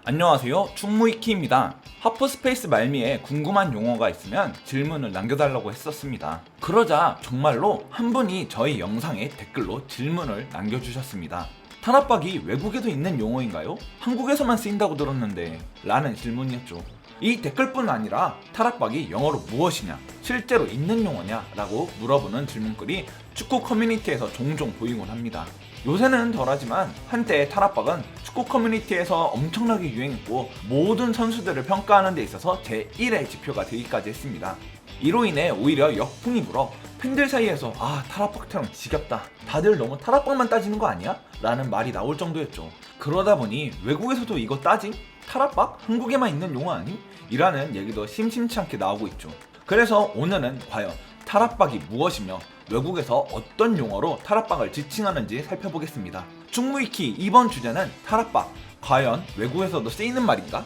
안녕하세요, 충무이키입니다. 하프스페이스 말미에 궁금한 용어가 있으면 질문을 남겨달라고 했었습니다. 그러자 정말로 한 분이 저희 영상에 댓글로 질문을 남겨주셨습니다. 탄압박이 외국에도 있는 용어인가요? 한국에서만 쓰인다고 들었는데 라는 질문이었죠. 이 댓글뿐 아니라 탈압박이 영어로 무엇이냐, 실제로 있는 용어냐 라고 물어보는 질문글이 축구 커뮤니티에서 종종 보이곤 합니다. 요새는 덜하지만 한때 탈압박은 축구 커뮤니티에서 엄청나게 유행했고 모든 선수들을 평가하는 데 있어서 제1의 지표가 되기까지 했습니다. 이로 인해 오히려 역풍이 불어 팬들 사이에서 탈압박처럼 지겹다, 다들 너무 탈압박만 따지는 거 아니야? 라는 말이 나올 정도였죠. 그러다 보니 외국에서도 이거 따짐? 탈압박? 한국에만 있는 용어 아님? 이라는 얘기도 심심치 않게 나오고 있죠. 그래서 오늘은 과연 탈압박이 무엇이며 외국에서 어떤 용어로 탈압박을 지칭하는지 살펴보겠습니다. 충무이키 이번 주제는 탈압박, 과연 외국에서도 쓰이는 말인가?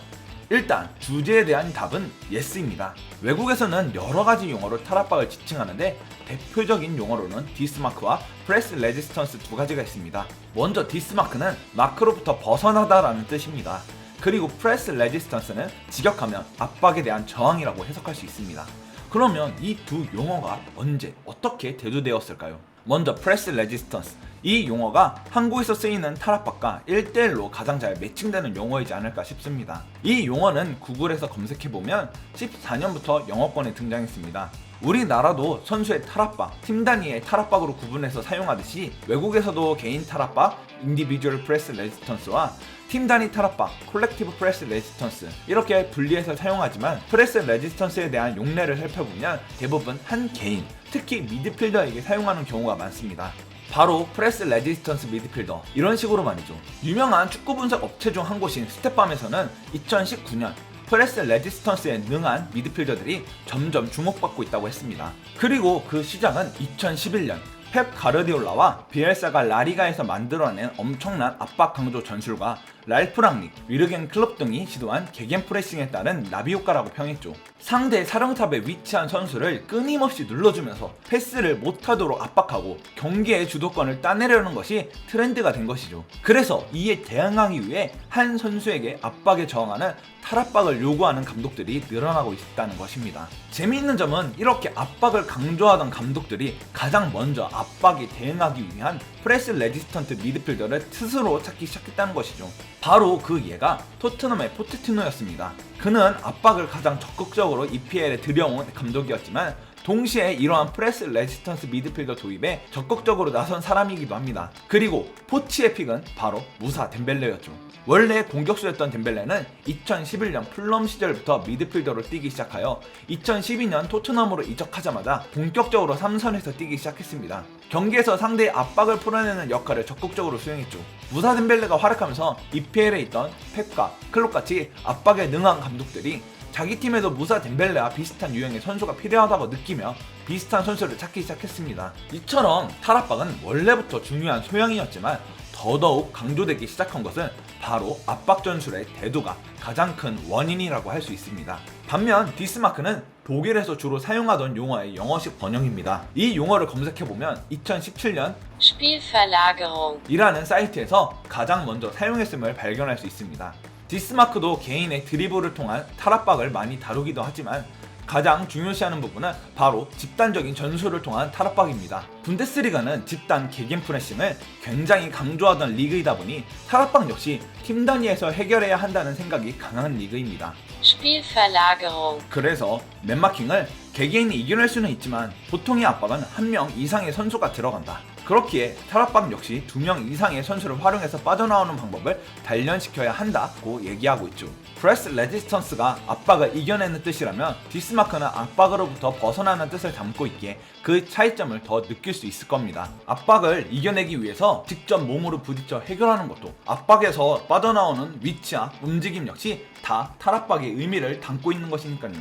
일단 주제에 대한 답은 예스입니다. 외국에서는 여러가지 용어로 탈압박을 지칭하는데 대표적인 용어로는 디스마크와 프레스 레지스턴스 두 가지가 있습니다. 먼저 디스마크는 마크로부터 벗어나다라는 뜻입니다. 그리고 프레스 레지스턴스는 직역하면 압박에 대한 저항이라고 해석할 수 있습니다. 그러면 이 두 용어가 언제 어떻게 대두되었을까요? 먼저 프레스 레지스턴스, 이 용어가 한국에서 쓰이는 탈압박과 1대1로 가장 잘 매칭되는 용어이지 않을까 싶습니다. 이 용어는 구글에서 검색해보면 14년부터 영어권에 등장했습니다. 우리나라도 선수의 탈압박, 팀 단위의 탈압박으로 구분해서 사용하듯이 외국에서도 개인 탈압박, 인디비주얼 프레스 레지스턴스와 팀 단위 탈압박, 콜렉티브 프레스 레지스턴스 이렇게 분리해서 사용하지만 프레스 레지스턴스에 대한 용례를 살펴보면 대부분 한 개인, 특히 미드필더에게 사용하는 경우가 많습니다. 바로 프레스 레지스턴스 미드필더, 이런 식으로 말이죠. 유명한 축구 분석 업체 중 한 곳인 스텝밤에서는 2019년 프레스 레지스턴스에 능한 미드필더들이 점점 주목받고 있다고 했습니다. 그리고 그 시작은 2011년 펩 가르디올라와 비엘사가 라리가에서 만들어낸 엄청난 압박 강조 전술과 랄프 랑닉, 위르겐 클롭 등이 시도한 개겐 프레싱에 따른 나비 효과라고 평했죠. 상대 사령탑에 위치한 선수를 끊임없이 눌러주면서 패스를 못하도록 압박하고 경기의 주도권을 따내려는 것이 트렌드가 된 것이죠. 그래서 이에 대응하기 위해 한 선수에게 압박에 저항하는 탈압박을 요구하는 감독들이 늘어나고 있다는 것입니다. 재미있는 점은 이렇게 압박을 강조하던 감독들이 가장 먼저 압박에 대응하기 위한 프레스 레지스턴트 미드필더를 스스로 찾기 시작했다는 것이죠. 바로 그 예가 토트넘의 포체티노였습니다. 그는 압박을 가장 적극적으로 EPL에 들여온 감독이었지만 동시에 이러한 프레스 레지스턴스 미드필더 도입에 적극적으로 나선 사람이기도 합니다. 그리고 포치의 픽은 바로 무사 덴벨레였죠. 원래 공격수였던 덴벨레는 2011년 풀럼 시절부터 미드필더로 뛰기 시작하여 2012년 토트넘으로 이적하자마자 본격적으로 3선에서 뛰기 시작했습니다. 경기에서 상대의 압박을 풀어내는 역할을 적극적으로 수행했죠. 무사 덴벨레가 활약하면서 EPL에 있던 펩과 클롭같이 압박에 능한 감독들이 자기 팀에도 무사 덴벨레와 비슷한 유형의 선수가 필요하다고 느끼며 비슷한 선수를 찾기 시작했습니다. 이처럼 탈압박은 원래부터 중요한 소양이었지만 더더욱 강조되기 시작한 것은 바로 압박 전술의 대두가 가장 큰 원인이라고 할 수 있습니다. 반면 디스마크는 독일에서 주로 사용하던 용어의 영어식 번역입니다. 이 용어를 검색해보면 2017년 Spielverlagerung 이라는 사이트에서 가장 먼저 사용했음을 발견할 수 있습니다. 디스마크도 개인의 드리블을 통한 탈압박을 많이 다루기도 하지만 가장 중요시하는 부분은 바로 집단적인 전술을 통한 탈압박입니다. 분데스리가는 집단 개겐 프레싱을 굉장히 강조하던 리그이다 보니 탈압박 역시 팀 단위에서 해결해야 한다는 생각이 강한 리그입니다. Spielverlagerung 그래서 맨마킹을 개개인이 이겨낼 수는 있지만 보통의 압박은 한 명 이상의 선수가 들어간다. 그렇기에 탈압박 역시 2명 이상의 선수를 활용해서 빠져나오는 방법을 단련시켜야 한다고 얘기하고 있죠. 프레스 레지스턴스가 압박을 이겨내는 뜻이라면 디스마크는 압박으로부터 벗어나는 뜻을 담고 있기에 그 차이점을 더 느낄 수 있을 겁니다. 압박을 이겨내기 위해서 직접 몸으로 부딪혀 해결하는 것도, 압박에서 빠져나오는 위치와 움직임 역시 다 탈압박의 의미를 담고 있는 것이니까요.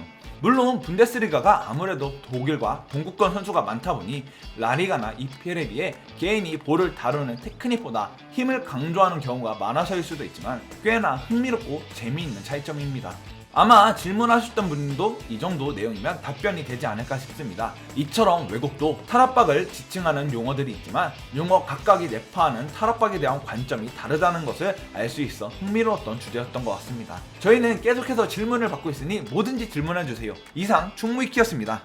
물론 분데스리가가 아무래도 독일과 동구권 선수가 많다 보니 라리가나 EPL에 비해 개인이 볼을 다루는 테크닉보다 힘을 강조하는 경우가 많아서일 수도 있지만 꽤나 흥미롭고 재미있는 차이점입니다. 아마 질문하셨던 분도 이 정도 내용이면 답변이 되지 않을까 싶습니다. 이처럼 왜곡도 탈압박을 지칭하는 용어들이 있지만 용어 각각이 내포하는 탈압박에 대한 관점이 다르다는 것을 알 수 있어 흥미로웠던 주제였던 것 같습니다. 저희는 계속해서 질문을 받고 있으니 뭐든지 질문해주세요. 이상 충무위키였습니다.